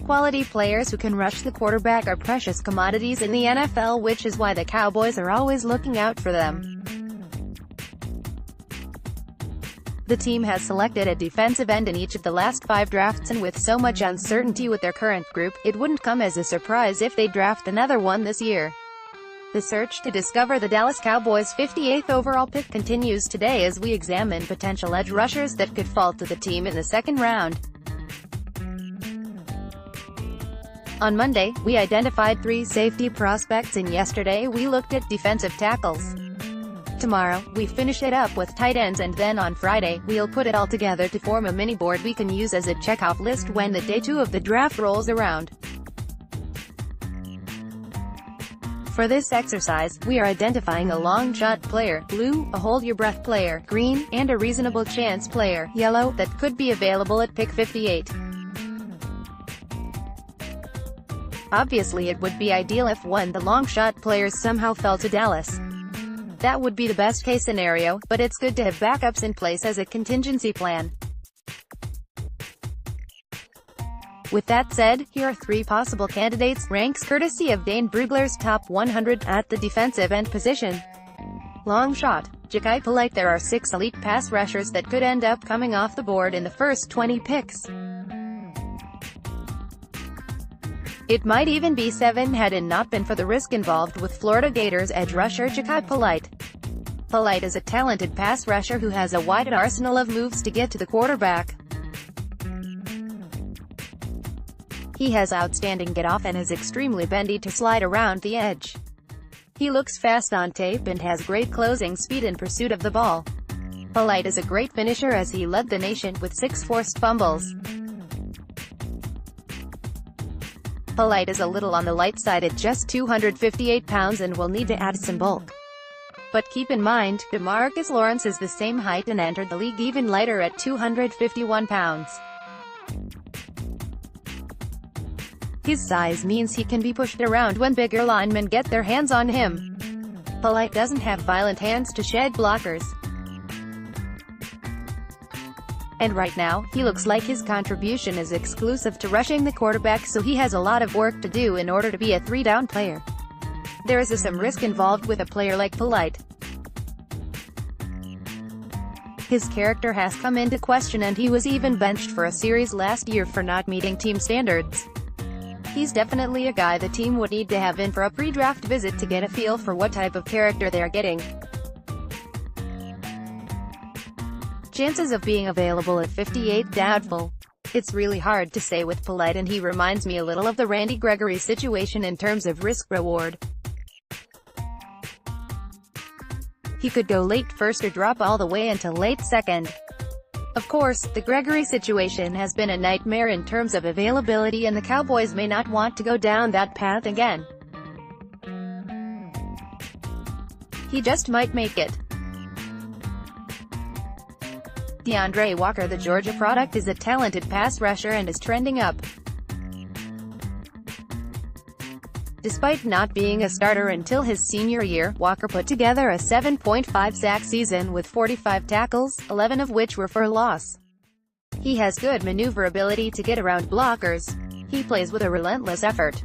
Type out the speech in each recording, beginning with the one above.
Quality players who can rush the quarterback are precious commodities in the NFL, which is why the Cowboys are always looking out for them. The team has selected a defensive end in each of the last 5 drafts, and with so much uncertainty with their current group, it wouldn't come as a surprise if they draft another one this year. The search to discover the Dallas Cowboys' 58th overall pick continues today as we examine potential edge rushers that could fall to the team in the second round. On Monday, we identified 3 safety prospects, and yesterday we looked at defensive tackles. Tomorrow, we finish it up with tight ends, and then on Friday, we'll put it all together to form a mini board we can use as a checkoff list when the day 2 of the draft rolls around. For this exercise, we are identifying a long shot player, blue, a hold your breath player, green, and a reasonable chance player, yellow, that could be available at pick 58. Obviously it would be ideal if one of the long shot players somehow fell to Dallas. That would be the best case scenario, but it's good to have backups in place as a contingency plan. With that said, here are 3 possible candidates, ranks courtesy of Dane Brugler's Top 100, at the defensive end position. Long shot. Jachai Polite. There are 6 elite pass rushers that could end up coming off the board in the first 20 picks. It might even be 7 had it not been for the risk involved with Florida Gators edge rusher Jachai Polite. Polite is a talented pass rusher who has a wide arsenal of moves to get to the quarterback. He has outstanding get-off and is extremely bendy to slide around the edge. He looks fast on tape and has great closing speed in pursuit of the ball. Polite is a great finisher as he led the nation with 6 forced fumbles. Polite is a little on the light side at just 258 pounds and will need to add some bulk. But keep in mind, DeMarcus Lawrence is the same height and entered the league even lighter at 251 pounds. His size means he can be pushed around when bigger linemen get their hands on him. Polite doesn't have violent hands to shed blockers. And right now, he looks like his contribution is exclusive to rushing the quarterback, so he has a lot of work to do in order to be a 3-down player. There is some risk involved with a player like Polite. His character has come into question, and he was even benched for a series last year for not meeting team standards. He's definitely a guy the team would need to have in for a pre-draft visit to get a feel for what type of character they're getting. Chances of being available at 58, doubtful. It's really hard to say with Polite, and he reminds me a little of the Randy Gregory situation in terms of risk-reward. He could go late first or drop all the way until late second. Of course, the Gregory situation has been a nightmare in terms of availability, and the Cowboys may not want to go down that path again. He just might make it. DeAndre Walker, the Georgia product, is a talented pass rusher and is trending up. Despite not being a starter until his senior year, Walker put together a 7.5 sack season with 45 tackles, 11 of which were for loss. He has good maneuverability to get around blockers. He plays with a relentless effort.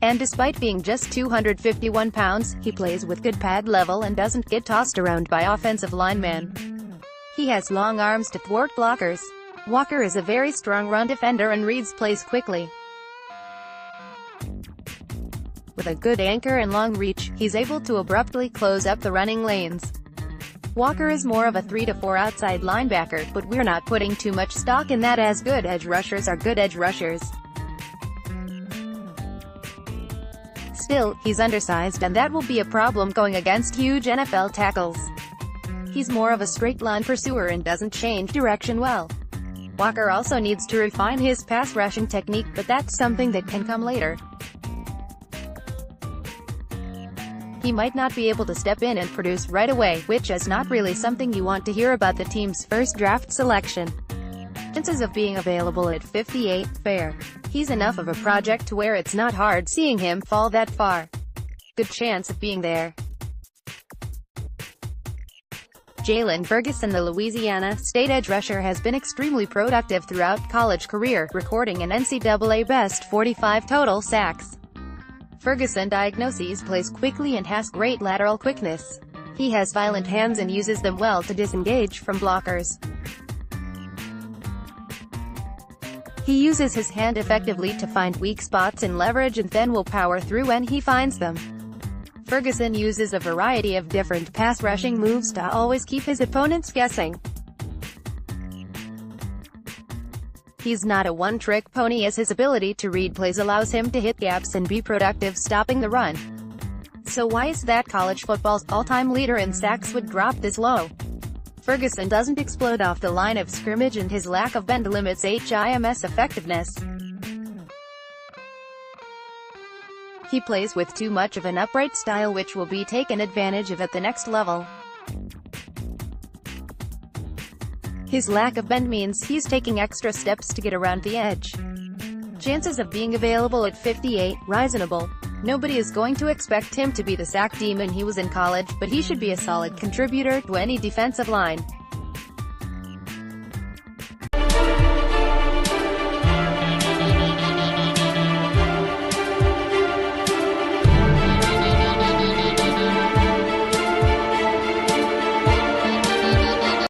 And despite being just 251 pounds, he plays with good pad level and doesn't get tossed around by offensive linemen. He has long arms to thwart blockers. Walker is a very strong run defender and reads plays quickly. With a good anchor and long reach, he's able to abruptly close up the running lanes. Walker is more of a 3 to 4 outside linebacker, but we're not putting too much stock in that, as good edge rushers are good edge rushers. Still, he's undersized, and that will be a problem going against huge NFL tackles. He's more of a straight-line pursuer and doesn't change direction well. Walker also needs to refine his pass rushing technique, but that's something that can come later. He might not be able to step in and produce right away, which is not really something you want to hear about the team's first draft selection. Chances of being available at 58, fair. He's enough of a project to where it's not hard seeing him fall that far. Good chance of being there. Jalen Ferguson, the Louisiana State edge rusher, has been extremely productive throughout college career, recording an NCAA best 45 total sacks. Ferguson diagnoses plays quickly and has great lateral quickness. He has violent hands and uses them well to disengage from blockers. He uses his hand effectively to find weak spots and leverage, and then will power through when he finds them. Ferguson uses a variety of different pass rushing moves to always keep his opponents guessing. He's not a one-trick pony, as his ability to read plays allows him to hit gaps and be productive stopping the run. So why is that college football's all-time leader in sacks would drop this low? Ferguson doesn't explode off the line of scrimmage, and his lack of bend limits HIM's effectiveness. He plays with too much of an upright style, which will be taken advantage of at the next level. His lack of bend means he's taking extra steps to get around the edge. Chances of being available at 58, reasonable. Nobody is going to expect him to be the sack demon he was in college, but he should be a solid contributor to any defensive line.